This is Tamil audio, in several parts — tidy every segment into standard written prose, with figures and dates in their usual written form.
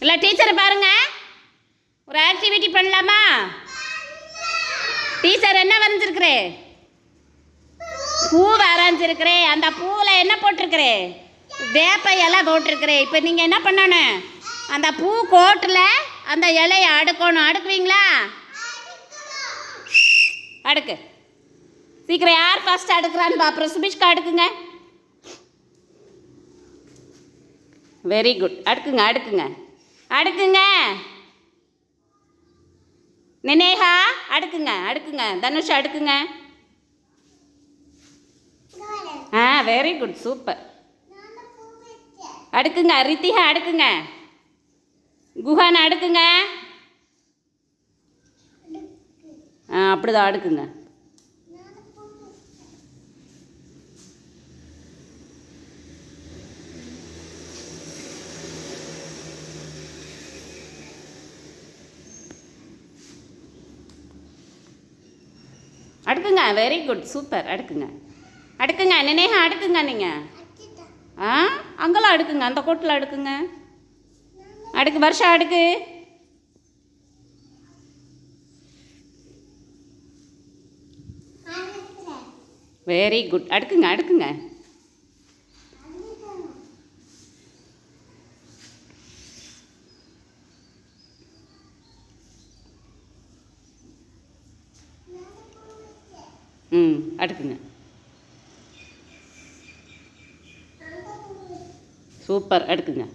இல்லை டீச்சரை பாருங்க, ஒரு ஆக்டிவிட்டி பண்ணலாமா? டீச்சர் என்ன வரைஞ்சிருக்கிறே? பூ வரைஞ்சிருக்கிறேன். அந்த பூவில் என்ன போட்டிருக்கிறேன்? வேப்ப இலை போட்டிருக்கிறேன். இப்போ நீங்கள் என்ன பண்ணணும்? அந்த பூ கோட்டில் அந்த இலையை அடுக்கணும். அடுக்குவீங்களா? அடுக்கு சீக்கிரம். யார் ஃபர்ஸ்ட் அடுக்குறான்னு பார்ப்போம். சுபிஷ்கா அடுக்குங்க. Very good. அடுக்குங்க அடுக்குங்க அடுக்குங்க. நினேகா அடுக்குங்க அடுக்குங்க. தனுஷ் அடுக்குங்க. Very good, super. அடுக்குங்க. ரித்திகா அடுக்குங்க. குஹான் அடுக்குங்க. அப்படிதான் அடுக்குங்க. அடுக்குங்க. Very good, super. அடுக்குங்க அடுக்குங்க. நினேகா அடுக்குங்க. நீங்கள் அங்கெல்லாம் அடுக்குங்க. அந்த கோட்டில் அடுக்குங்க. அடுக்கு. வருஷா அடுக்கு. Very good. அடுக்குங்க அடுக்குங்க. அடுக்குங்க. சூப்பர். அடுக்குங்க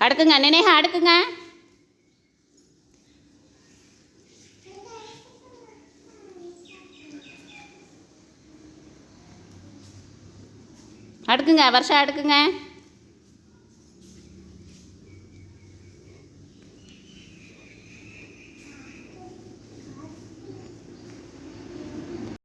அடுக்குங்க. நினேகா அடுக்குங்க. அடுக்குங்க. வருஷா அடுக்குங்க.